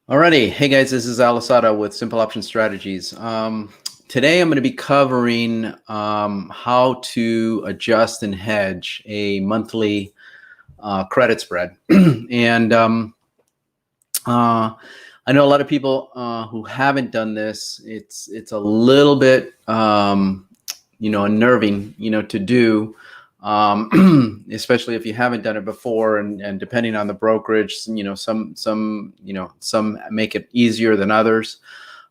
Alrighty, hey guys, this is Alisada with Simple Option Strategies. Today I'm going to be covering how to adjust and hedge a monthly credit spread. And I know a lot of people who haven't done this. It's a little bit unnerving to do. Especially if you haven't done it before, and depending on the brokerage, some make it easier than others.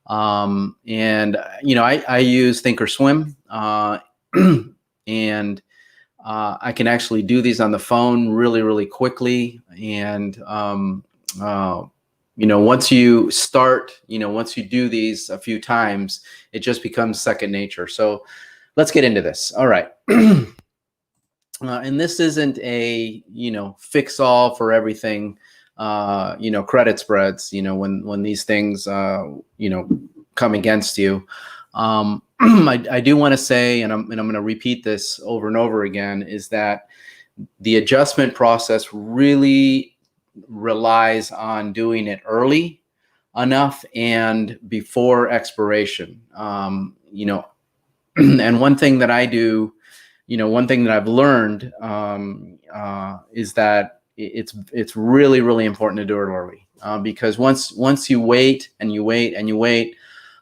I use Thinkorswim, and I can actually do these on the phone really quickly. And once you start, once you do these a few times, it just becomes second nature. So let's get into this. All right. And this isn't a fix all for everything. Credit spreads. When these things come against you. I do want to say, and I'm going to repeat this over and over again, is that the adjustment process really relies on doing it early enough and before expiration. And one thing that I do. One thing that I've learned is that it's really important to do it early, because once you wait and you wait and you wait,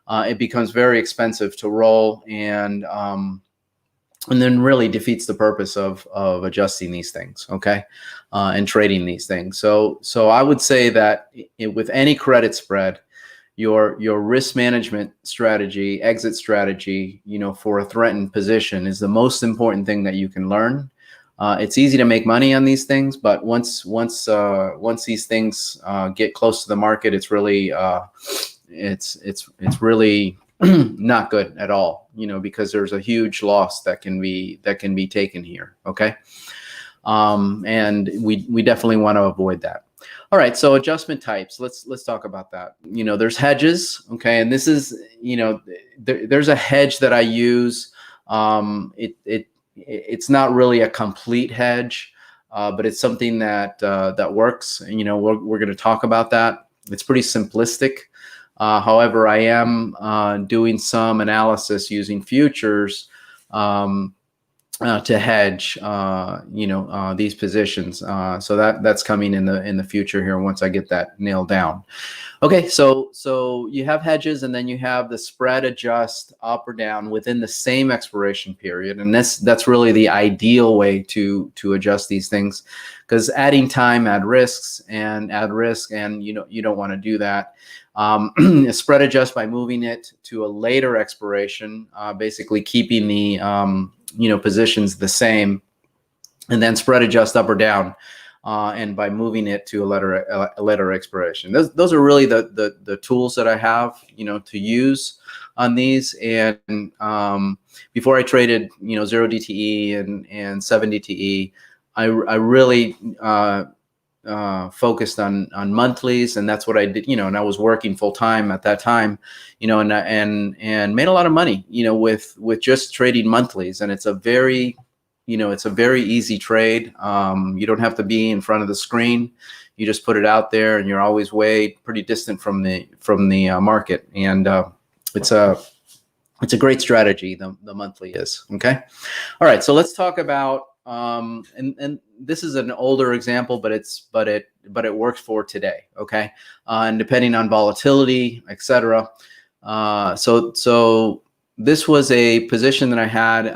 it becomes very expensive to roll, and then really defeats the purpose of adjusting these things, okay, and trading these things. So I would say that with any credit spread, your risk management strategy, exit strategy, for a threatened position is the most important thing that you can learn. It's easy to make money on these things, but once these things get close to the market, it's really it's really not good at all, because there's a huge loss that can be taken here. Okay, and we definitely want to avoid that. All right, so adjustment types. Let's talk about that. There's hedges, okay, and this is there's a hedge that I use. It's not really a complete hedge, but it's something that works. And, we're going to talk about that. It's pretty simplistic. However, I am doing some analysis using futures to hedge, these positions. So that's coming in the future here once I get that nailed down. Okay, so you have hedges, and then you have the spread adjust up or down within the same expiration period, and that's really the ideal way to adjust these things, because adding time add risks, and you don't want to do that. Spread adjust by moving it to a later expiration, basically keeping the positions the same, and then spread adjust up or down, and by moving it to a later expiration. Those are really the tools that I have, to use on these. And before I traded, 0 DTE and 7 DTE, I really focused on monthlies, and that's what I did, and I was working full time at that time, and made a lot of money, with just trading monthlies. And it's a very easy trade. You don't have to be in front of the screen. You just put it out there, and you're always pretty distant from the market. And it's a great strategy. The monthly is okay. All right, so let's talk about. And this is an older example, but it works for today. Okay, and depending on volatility, etc. So this was a position that I had,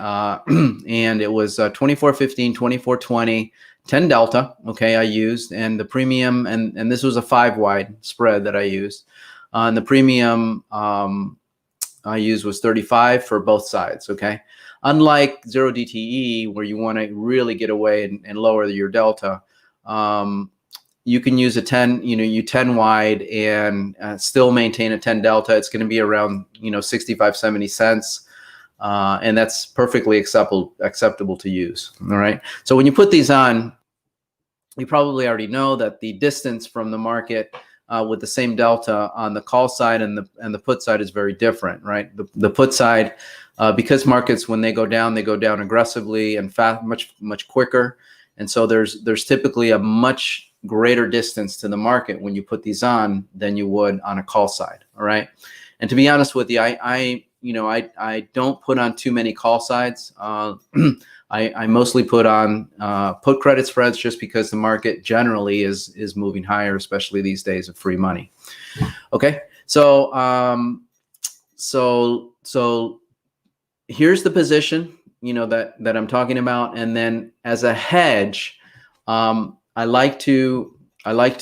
and it was 24.15, 24.20, 10 delta. Okay, I used, and the premium, and this was a 5 wide spread that I used, and the premium I used was 35 for both sides. Okay. Unlike 0 DTE, where you want to really get away and lower your delta, you can use a 10, you 10 wide and still maintain a 10 delta. It's going to be around 65, 70 cents, and that's perfectly acceptable to use. All right. So when you put these on, you probably already know that the distance from the market with the same delta on the call side and the put side is very different, right? The put side, because markets, when they go down aggressively and fast, much quicker, and so there's typically a much greater distance to the market when you put these on than you would on a call side. All right. And to be honest with you, I don't put on too many call sides. I mostly put on put credit spreads just because the market generally is moving higher, especially these days of free money. Okay, so so here's the position, that I'm talking about, and then as a hedge, I like to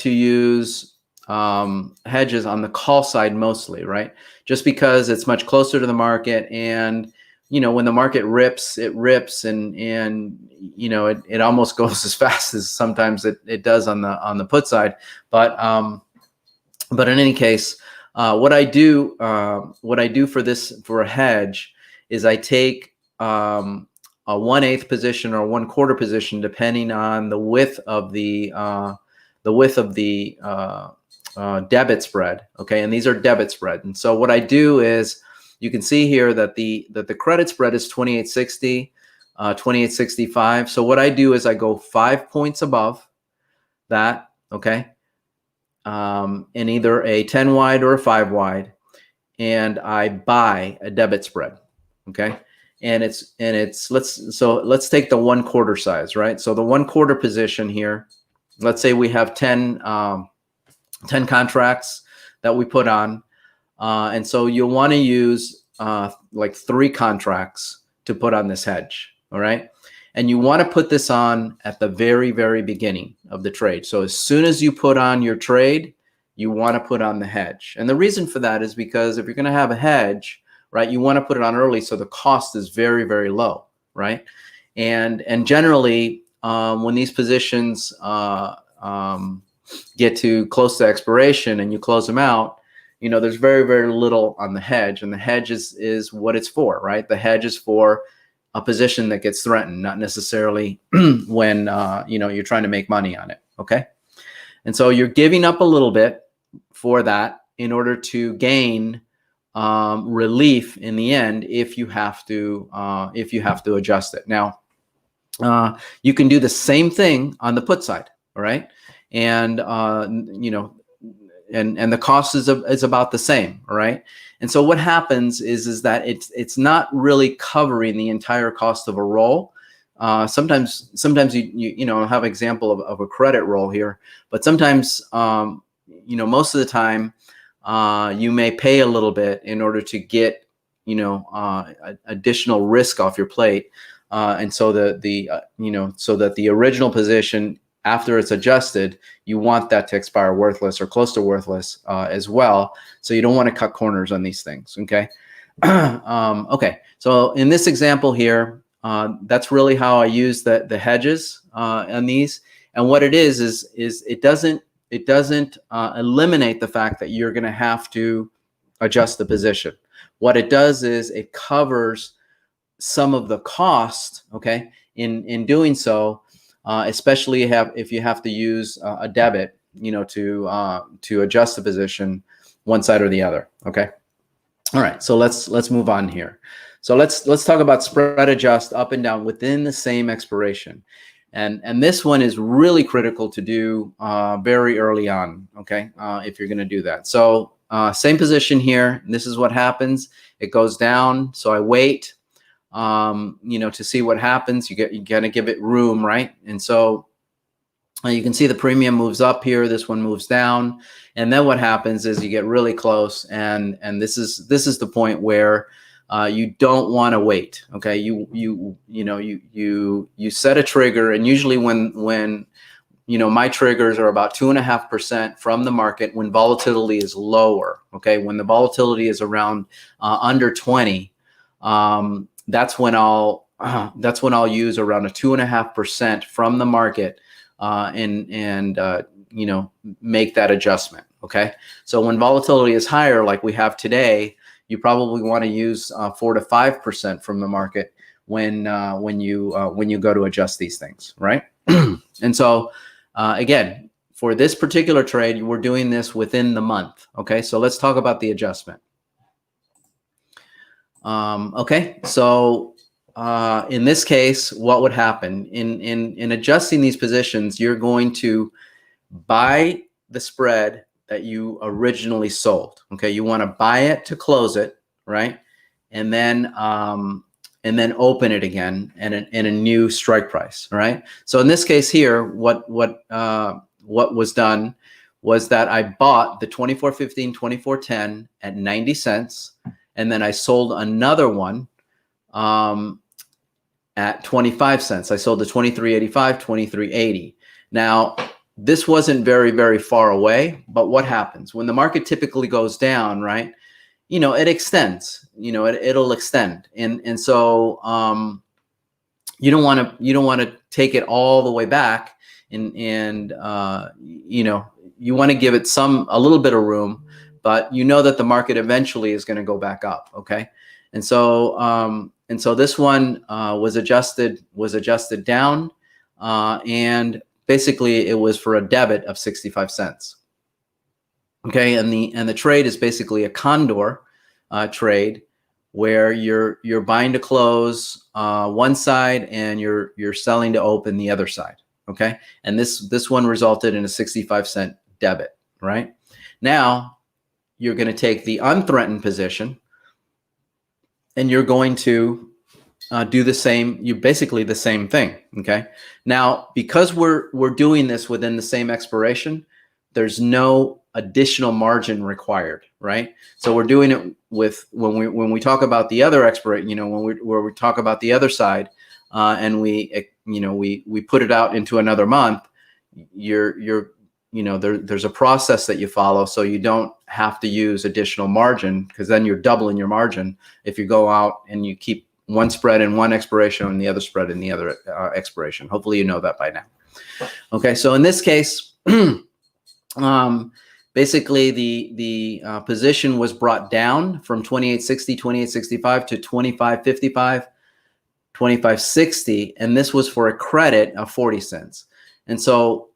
use hedges on the call side mostly, right? Just because it's much closer to the market, and when the market rips, it rips, and it almost goes as fast as sometimes it does on the put side. But in any case, what I do for a hedge is I take a 1/8 position or 1/4 position, depending on the width of the debit spread. Okay, and these are debit spread. And so what I do is, you can see here that the credit spread is 2860, 2865. So what I do is I go 5 points above that. Okay, in either a 10 wide or a 5 wide, and I buy a debit spread. Okay, and let's take the 1/4 size, right? So the 1/4 position here, let's say we have 10 contracts that we put on, and so you'll want to use like 3 contracts to put on this hedge. All right, and you want to put this on at the very, very beginning of the trade. So as soon as you put on your trade, you want to put on the hedge. And the reason for that is because if you're going to have a hedge, right, you want to put it on early so the cost is very, very low, right? And generally, when these positions get to close to expiration and you close them out, there's very, very little on the hedge, and the hedge is what it's for, right? The hedge is for a position that gets threatened, not necessarily when you're trying to make money on it. Okay, and so you're giving up a little bit for that in order to gain relief in the end if you have to adjust it. Now, you can do the same thing on the put side. All right, and and the cost is about the same. All right, and so what happens is that it's not really covering the entire cost of a roll. Sometimes you have an example of a credit roll here, but sometimes most of the time you may pay a little bit in order to get additional risk off your plate, and so so that the original position, after it's adjusted, you want that to expire worthless or close to worthless as well. So you don't want to cut corners on these things. Okay. Okay. So in this example here, that's really how I use the hedges on these. And what it is it doesn't eliminate the fact that you're going to have to adjust the position. What it does is it covers some of the cost. Okay. In doing so. Especially if you have to use a debit, to adjust the position one side or the other. Okay. All right. So let's move on here. So let's talk about spread adjust up and down within the same expiration, and this one is really critical to do very early on. Okay. If you're going to do that. So same position here. This is what happens. It goes down. So I wait. To see what happens. You gotta give it room, right? And so you can see the premium moves up here. This one moves down, and then what happens is you get really close, and this is the point where you don't want to wait. Okay, you set a trigger, and usually when my triggers are about 2.5% from the market when volatility is lower. Okay, when the volatility is around under 20. That's when I'll use around a 2.5% from the market and make that adjustment. Okay, so when volatility is higher, like we have today, you probably want to use 4 to 5% from the market when you go to adjust these things, right? And so again, for this particular trade, we're doing this within the month. Okay, so let's talk about the adjustment. Okay, so in this case, what would happen in adjusting these positions? You're going to buy the spread that you originally sold. Okay, you want to buy it to close it, right? And then open it again in a new strike price, right? So in this case here, what was done was that I bought the 24.15, 24.10 at 90 cents, and then I sold another one at 25 cents. I sold the 23.85, 23.80. Now, this wasn't very, very far away, but what happens when the market typically goes down, right? You know, it extends, you know, it'll extend. And so you don't want to take it all the way back and you know, you want to give it a little bit of room, but you know that the market eventually is going to go back up. Okay. And so this one was adjusted down, and basically it was for a debit of 65 cents. Okay, and the trade is basically a condor trade where you're buying to close one side and you're selling to open the other side. Okay, and this one resulted in a 65-cent debit. Right now, you're going to take the unthreatened position, and you're going to do the same. Basically the same thing. Okay, now because we're doing this within the same expiration, there's no additional margin required, right? So we're doing it with when we talk about the other expiration, you know, where we talk about the other side, and we put it out into another month. There's a process that you follow, so you don't have to use additional margin, because then you're doubling your margin if you go out and you keep one spread in one expiration and the other spread in the other expiration. Hopefully you know that by now. Okay, so in this case. Basically, the position was brought down from 28.60, 28.65 to 25.55, 25.60, and this was for a credit of 40 cents. And so,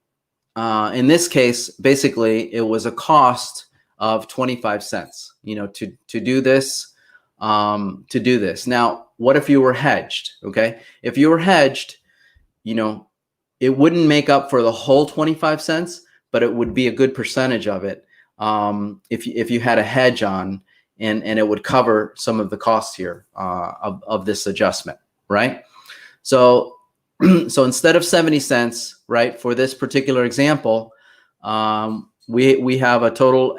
in this case, basically, it was a cost of 25 cents. You know, to do this. Now, what if you were hedged? Okay, if you were hedged, you know, it wouldn't make up for the whole 25 cents. But it would be a good percentage of it if you had a hedge on, and it would cover some of the costs here of this adjustment, right? So instead of 70 cents, right, for this particular example, we have a total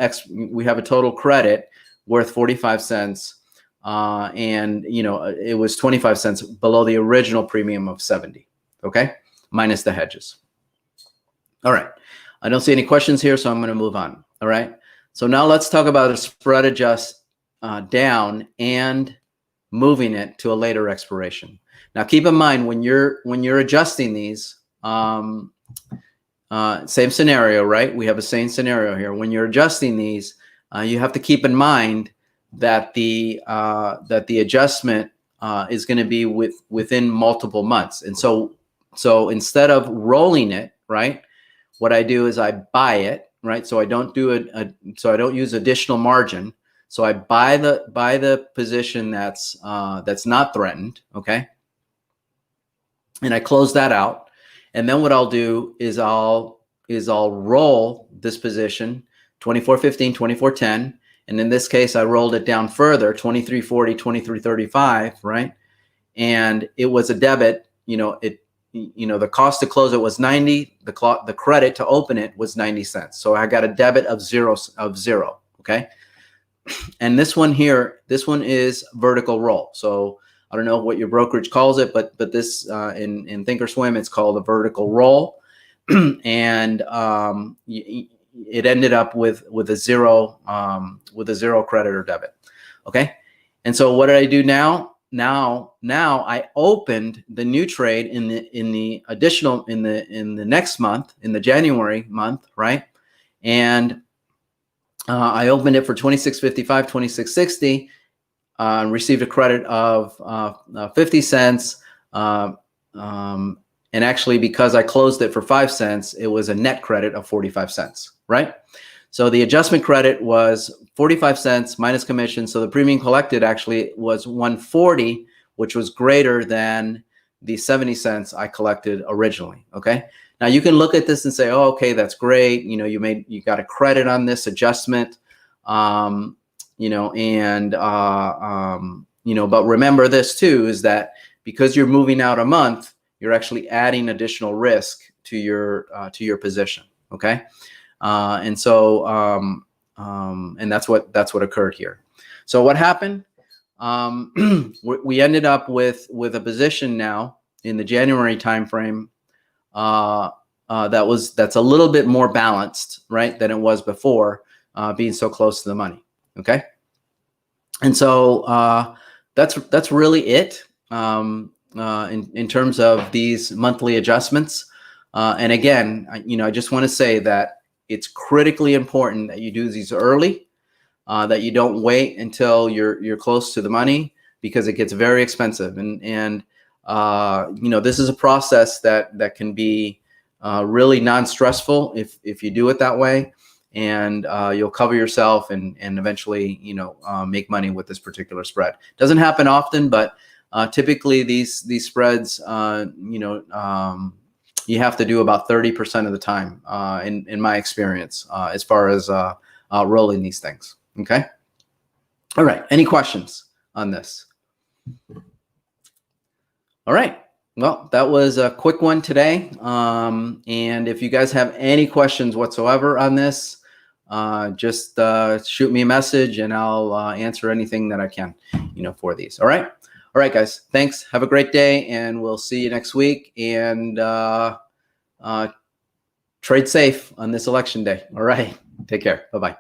credit worth 45 cents, and you know, it was 25 cents below the original premium of 70. Okay, minus the hedges. All right. I don't see any questions here, so I'm going to move on. All right. So now let's talk about a spread adjust down and moving it to a later expiration. Now, keep in mind when you're adjusting these, same scenario, right? We have a same scenario here. When you're adjusting these, you have to keep in mind that the adjustment is going to be within multiple months, and so instead of rolling it, right? What I do is I buy it, right? So I don't use additional margin. So I buy the position that's not threatened, okay? And I close that out. And then what I'll do is I'll roll this position 24.15, 24.10, and in this case I rolled it down further 23.40, 23.35, right? And it was a debit. The cost to close it was 90. The credit to open it was 90 cents. So I got a debit of zero. Okay. And this one here, this one is vertical roll. So I don't know what your brokerage calls it, but this in Thinkorswim, it's called a vertical roll. And it ended up with a zero credit or debit. Okay. And so what did I do now? Now I opened the new trade in the next month, in the January month, right? And I opened it for 26.55, 26.60, received a credit of 50 cents. And actually, because I closed it for 5 cents, it was a net credit of 45 cents, right? So the adjustment credit was 45 cents minus commission. So the premium collected actually was 140, which was greater than the 70 cents I collected originally. Okay. Now you can look at this and say, oh, okay, that's great. You know, you got a credit on this adjustment, you know, and, you know, but remember this too, is that because you're moving out a month, you're actually adding additional risk to your position. Okay. And so, and that's what occurred here. So what happened? We ended up with a position now in the January timeframe that's a little bit more balanced, right, than it was before, being so close to the money. Okay, and so that's really it in terms of these monthly adjustments. And again, I just want to say that it's critically important that you do these early. That you don't wait until you're close to the money, because it gets very expensive. And this is a process that can be really non-stressful if you do it that way, and you'll cover yourself and eventually make money with this particular spread. Doesn't happen often, but typically these spreads you have to do about 30% of the time in my experience as far as rolling these things. Okay. All right. Any questions on this? All right. Well, that was a quick one today. And if you guys have any questions whatsoever on this, just shoot me a message and I'll answer anything that I can, for these. All right. All right, guys. Thanks. Have a great day, and we'll see you next week. And trade safe on this election day. All right. Take care. Bye-bye.